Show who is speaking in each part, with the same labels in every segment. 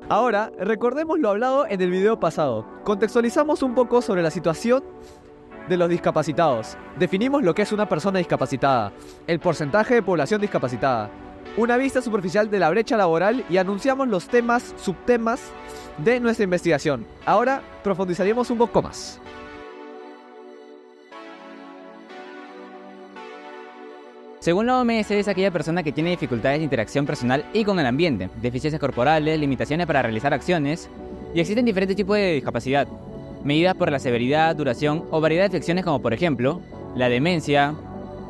Speaker 1: Ahora, recordemos lo hablado en el video pasado. Contextualizamos un poco sobre la situación de los discapacitados. Definimos lo que es una persona discapacitada, el porcentaje de población discapacitada, una vista superficial de la brecha laboral y anunciamos los subtemas de nuestra investigación. Ahora profundizaremos un poco más.
Speaker 2: Según la OMS, es aquella persona que tiene dificultades de interacción personal y con el ambiente, deficiencias corporales, limitaciones para realizar acciones, y existen diferentes tipos de discapacidad, medidas por la severidad, duración o variedad de afecciones como por ejemplo, la demencia,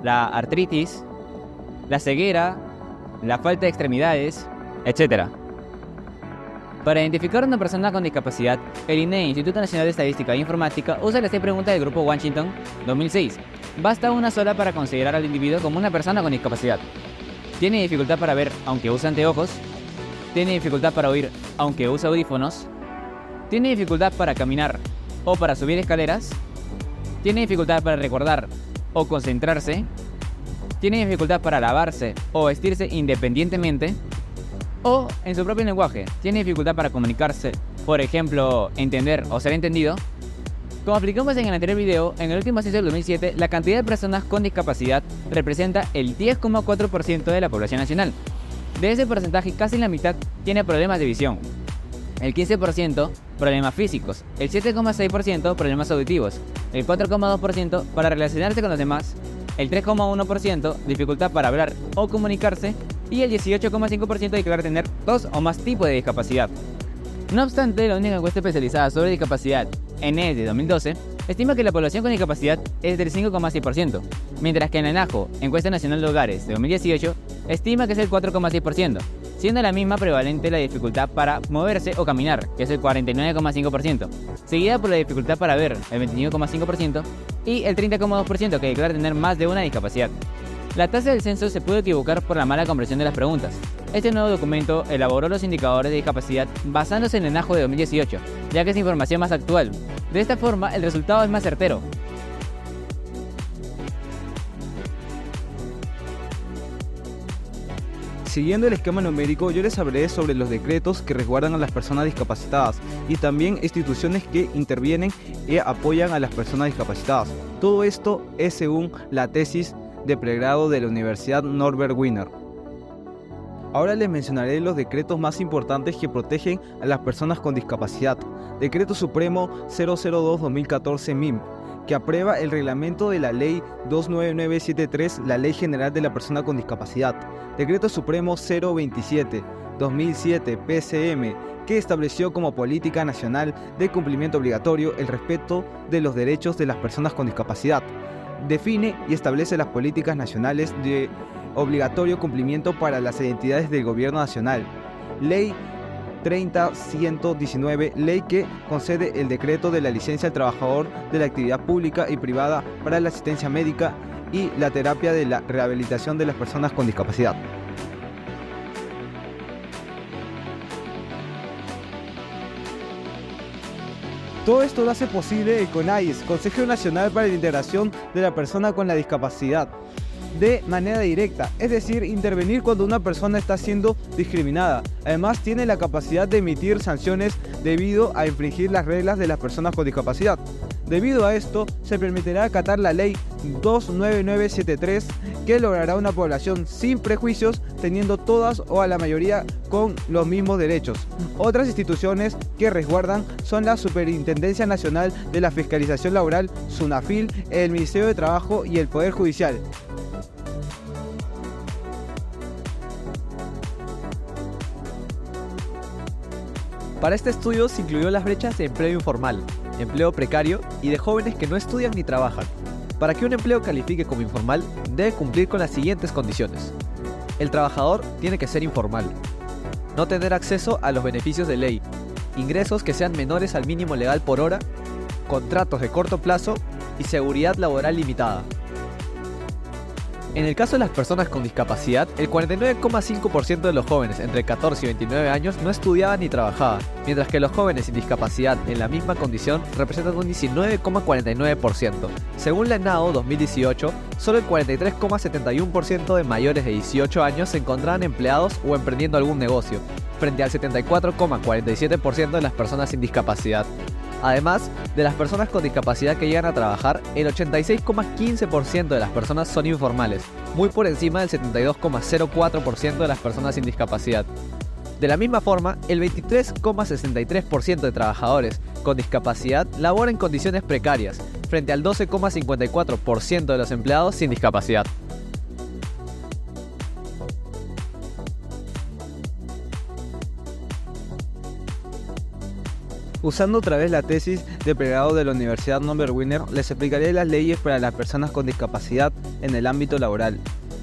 Speaker 2: la artritis, la ceguera, la falta de extremidades, etc. Para identificar a una persona con discapacidad, el INEI, Instituto Nacional de Estadística e Informática, usa las 6 preguntas del Grupo Washington 2006. Basta una sola para considerar al individuo como una persona con discapacidad. Tiene dificultad para ver aunque usa anteojos. Tiene dificultad para oír aunque usa audífonos. Tiene dificultad para caminar o para subir escaleras. Tiene dificultad para recordar o concentrarse. Tiene dificultad para lavarse o vestirse independientemente. O en su propio lenguaje, tiene dificultad para comunicarse, por ejemplo, entender o ser entendido. Como explicamos en el anterior video, en el último censo del 2007, la cantidad de personas con discapacidad representa el 10,4% de la población nacional. De ese porcentaje, casi la mitad tiene problemas de visión, el 15% problemas físicos, el 7,6% problemas auditivos, el 4,2% para relacionarse con los demás, el 3,1% dificultad para hablar o comunicarse y el 18,5% declara tener 2 o más tipos de discapacidad. No obstante, la única encuesta especializada sobre discapacidad, ENES de 2012, estima que la población con discapacidad es del 5,6%, mientras que en la ENAJO, Encuesta Nacional de Hogares de 2018, estima que es el 4,6%, siendo la misma prevalente la dificultad para moverse o caminar, que es el 49,5%, seguida por la dificultad para ver, el 25,5%, y el 30,2% que declara tener más de una discapacidad. La tasa del censo se pudo equivocar por la mala comprensión de las preguntas. Este nuevo documento elaboró los indicadores de discapacidad basándose en el ENAJO de 2018, ya que es información más actual. De esta forma, el resultado es más certero.
Speaker 3: Siguiendo el esquema numérico, yo les hablaré sobre los decretos que resguardan a las personas discapacitadas y también instituciones que intervienen y apoyan a las personas discapacitadas. Todo esto es según la tesis de pregrado de la Universidad Norbert Wiener. Ahora les mencionaré los decretos más importantes que protegen a las personas con discapacidad. Decreto Supremo 002-2014 MIM, que aprueba el reglamento de la Ley 29973, la Ley General de la Persona con Discapacidad. Decreto Supremo 027-2007 PCM, que estableció como política nacional de cumplimiento obligatorio el respeto de los derechos de las personas con discapacidad. Define y establece las políticas nacionales de obligatorio cumplimiento para las entidades del gobierno nacional. Ley 30.119, ley que concede el decreto de la licencia al trabajador de la actividad pública y privada para la asistencia médica y la terapia de la rehabilitación de las personas con discapacidad. Todo esto lo hace posible el CONAIS, Consejo Nacional para la Integración de la Persona con la Discapacidad, de manera directa, es decir, intervenir cuando una persona está siendo discriminada. Además, tiene la capacidad de emitir sanciones debido a infringir las reglas de las personas con discapacidad. Debido a esto, se permitirá acatar la Ley 29973, que logrará una población sin prejuicios, teniendo todas o a la mayoría con los mismos derechos. Otras instituciones que resguardan son la Superintendencia Nacional de la Fiscalización Laboral, SUNAFIL, el Ministerio de Trabajo y el Poder Judicial.
Speaker 1: Para este estudio se incluyó las brechas de empleo informal, empleo precario y de jóvenes que no estudian ni trabajan. Para que un empleo califique como informal, debe cumplir con las siguientes condiciones. El trabajador tiene que ser informal, no tener acceso a los beneficios de ley, ingresos que sean menores al mínimo legal por hora, contratos de corto plazo y seguridad laboral limitada. En el caso de las personas con discapacidad, el 49,5% de los jóvenes entre 14 y 29 años no estudiaban ni trabajaban, mientras que los jóvenes sin discapacidad en la misma condición representan un 19,49%. Según la ENAO 2018, solo el 43,71% de mayores de 18 años se encontraban empleados o emprendiendo algún negocio, frente al 74,47% de las personas sin discapacidad. Además, de las personas con discapacidad que llegan a trabajar, el 86,15% de las personas son informales, muy por encima del 72,04% de las personas sin discapacidad. De la misma forma, el 23,63% de trabajadores con discapacidad labora en condiciones precarias, frente al 12,54% de los empleados sin discapacidad.
Speaker 3: Usando otra vez la tesis de pregrado de la Universidad Norbert Wiener, les explicaré las leyes para las personas con discapacidad en el ámbito laboral.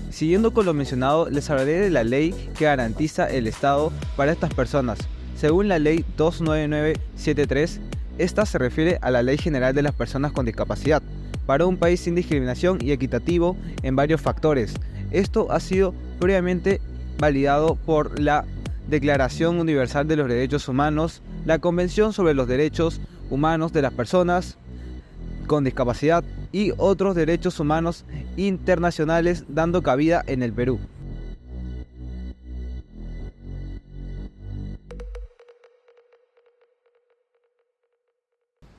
Speaker 3: Siguiendo con lo mencionado, les hablaré de la ley que garantiza el Estado para estas personas. Según la ley 29973, esta se refiere a la Ley General de las Personas con Discapacidad, para un país sin discriminación y equitativo en varios factores. Esto ha sido previamente validado por la Declaración Universal de los Derechos Humanos, la Convención sobre los Derechos Humanos de las Personas con Discapacidad y otros derechos humanos internacionales, dando cabida en el Perú.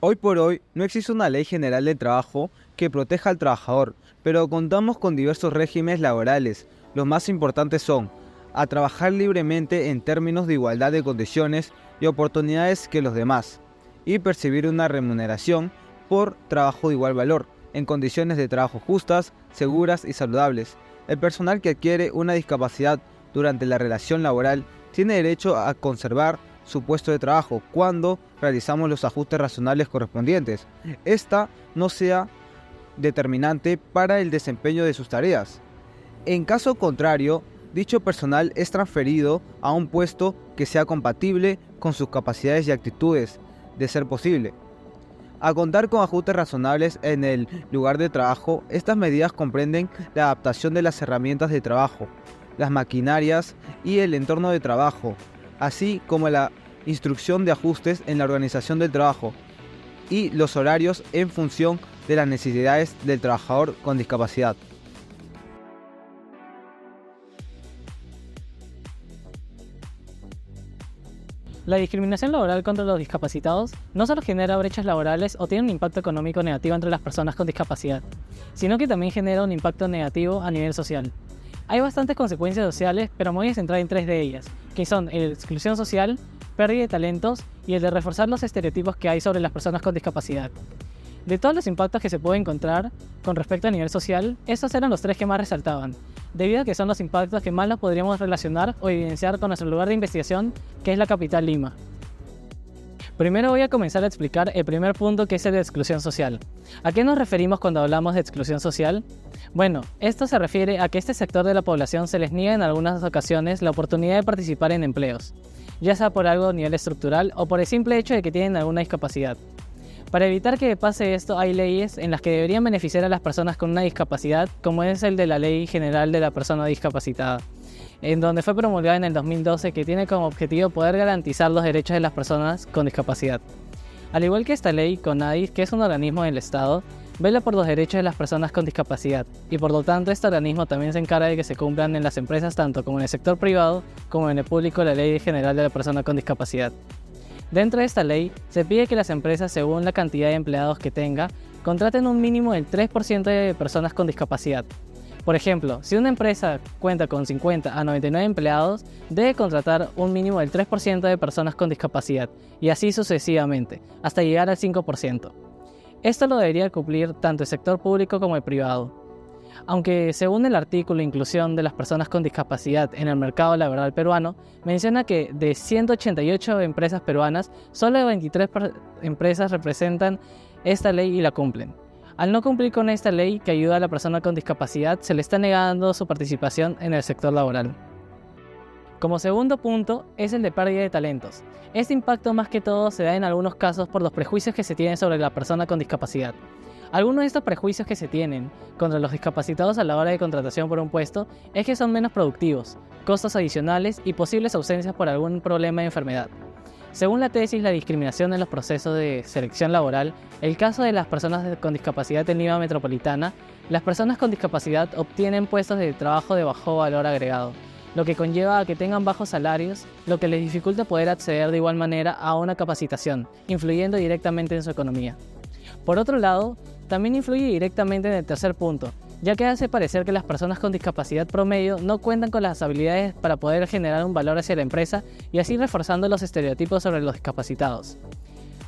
Speaker 3: Hoy por hoy no existe una ley general de trabajo que proteja al trabajador, pero contamos con diversos regímenes laborales. Los más importantes son a trabajar libremente en términos de igualdad de condiciones y oportunidades que los demás, y percibir una remuneración por trabajo de igual valor, en condiciones de trabajo justas, seguras y saludables. El personal que adquiere una discapacidad durante la relación laboral tiene derecho a conservar su puesto de trabajo cuando realizamos los ajustes razonables correspondientes. Esta no sea determinante para el desempeño de sus tareas. En caso contrario, dicho personal es transferido a un puesto que sea compatible con sus capacidades y actitudes, de ser posible. A contar con ajustes razonables en el lugar de trabajo, estas medidas comprenden la adaptación de las herramientas de trabajo, las maquinarias y el entorno de trabajo, así como la instrucción de ajustes en la organización del trabajo y los horarios en función de las necesidades del trabajador con discapacidad.
Speaker 4: La discriminación laboral contra los discapacitados no solo genera brechas laborales o tiene un impacto económico negativo entre las personas con discapacidad, sino que también genera un impacto negativo a nivel social. Hay bastantes consecuencias sociales, pero me voy a centrar en tres de ellas, que son la exclusión social, pérdida de talentos y el de reforzar los estereotipos que hay sobre las personas con discapacidad. De todos los impactos que se puede encontrar con respecto a nivel social, estos eran los tres que más resaltaban, debido a que son los impactos que más los podríamos relacionar o evidenciar con nuestro lugar de investigación, que es la capital Lima. Primero voy a comenzar a explicar el primer punto, que es el de exclusión social. ¿A qué nos referimos cuando hablamos de exclusión social? Bueno, esto se refiere a que este sector de la población se les niega en algunas ocasiones la oportunidad de participar en empleos, ya sea por algo a nivel estructural o por el simple hecho de que tienen alguna discapacidad. Para evitar que pase esto, hay leyes en las que deberían beneficiar a las personas con una discapacidad, como es el de la Ley General de la Persona Discapacitada, en donde fue promulgada en el 2012, que tiene como objetivo poder garantizar los derechos de las personas con discapacidad. Al igual que esta ley, CONADIS, que es un organismo del Estado, vela por los derechos de las personas con discapacidad, y por lo tanto este organismo también se encarga de que se cumplan en las empresas, tanto como en el sector privado como en el público, la Ley General de la Persona con Discapacidad. Dentro de esta ley, se pide que las empresas, según la cantidad de empleados que tenga, contraten un mínimo del 3% de personas con discapacidad. Por ejemplo, si una empresa cuenta con 50 a 99 empleados, debe contratar un mínimo del 3% de personas con discapacidad, y así sucesivamente, hasta llegar al 5%. Esto lo debería cumplir tanto el sector público como el privado. Aunque según el artículo Inclusión de las personas con discapacidad en el mercado laboral peruano, menciona que de 188 empresas peruanas, solo 23 empresas representan esta ley y la cumplen. Al no cumplir con esta ley que ayuda a la persona con discapacidad, se le está negando su participación en el sector laboral. Como segundo punto es el de pérdida de talentos. Este impacto más que todo se da en algunos casos por los prejuicios que se tienen sobre la persona con discapacidad. Algunos de estos prejuicios que se tienen contra los discapacitados a la hora de contratación por un puesto es que son menos productivos, costos adicionales y posibles ausencias por algún problema de enfermedad. Según la tesis La discriminación en los procesos de selección laboral, el caso de las personas con discapacidad en Lima Metropolitana, las personas con discapacidad obtienen puestos de trabajo de bajo valor agregado, lo que conlleva a que tengan bajos salarios, lo que les dificulta poder acceder de igual manera a una capacitación, influyendo directamente en su economía. Por otro lado, también influye directamente en el tercer punto, ya que hace parecer que las personas con discapacidad promedio no cuentan con las habilidades para poder generar un valor hacia la empresa y así reforzando los estereotipos sobre los discapacitados.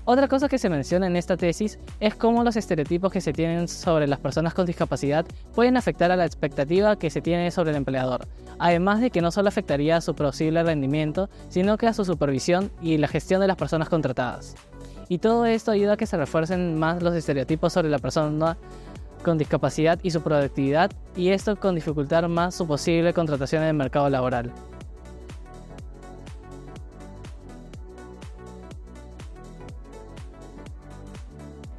Speaker 4: Otra cosa que se menciona en esta tesis es cómo los estereotipos que se tienen sobre las personas con discapacidad pueden afectar a la expectativa que se tiene sobre el empleador, además de que no solo afectaría a su posible rendimiento, sino que a su supervisión y la gestión de las personas contratadas. Y todo esto ayuda a que se refuercen más los estereotipos sobre la persona con discapacidad y su productividad, y esto con dificultar más su posible contratación en el mercado laboral.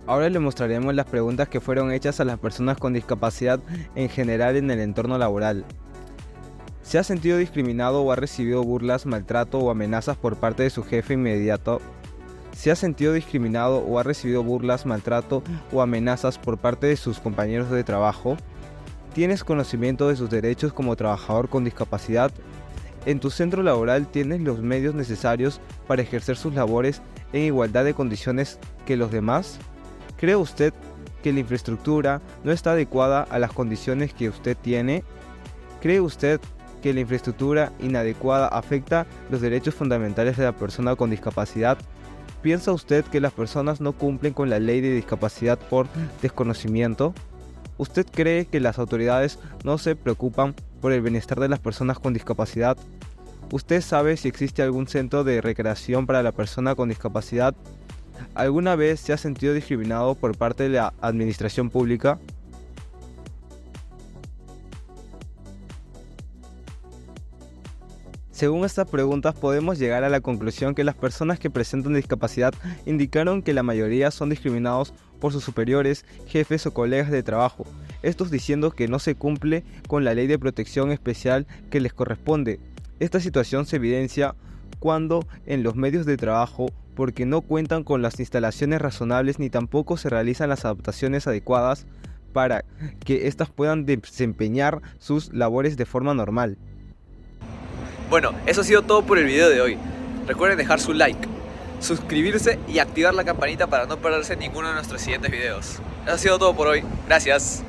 Speaker 3: Ahora le mostraremos las preguntas que fueron hechas a las personas con discapacidad en general en el entorno laboral. ¿Se ha sentido discriminado o ha recibido burlas, maltrato o amenazas por parte de su jefe inmediato? ¿Se ha sentido discriminado o ha recibido burlas, maltrato o amenazas por parte de sus compañeros de trabajo? ¿Tienes conocimiento de sus derechos como trabajador con discapacidad? ¿En tu centro laboral tienes los medios necesarios para ejercer sus labores en igualdad de condiciones que los demás? ¿Cree usted que la infraestructura no está adecuada a las condiciones que usted tiene? ¿Cree usted que la infraestructura inadecuada afecta los derechos fundamentales de la persona con discapacidad? ¿Piensa usted que las personas no cumplen con la ley de discapacidad por desconocimiento? ¿Usted cree que las autoridades no se preocupan por el bienestar de las personas con discapacidad? ¿Usted sabe si existe algún centro de recreación para la persona con discapacidad? ¿Alguna vez se ha sentido discriminado por parte de la administración pública? Según estas preguntas podemos llegar a la conclusión que las personas que presentan discapacidad indicaron que la mayoría son discriminados por sus superiores, jefes o colegas de trabajo, estos diciendo que no se cumple con la ley de protección especial que les corresponde. Esta situación se evidencia cuando en los medios de trabajo, porque no cuentan con las instalaciones razonables ni tampoco se realizan las adaptaciones adecuadas para que éstas puedan desempeñar sus labores de forma normal.
Speaker 1: Bueno, eso ha sido todo por el video de hoy. Recuerden dejar su like, suscribirse y activar la campanita para no perderse ninguno de nuestros siguientes videos. Eso ha sido todo por hoy. Gracias.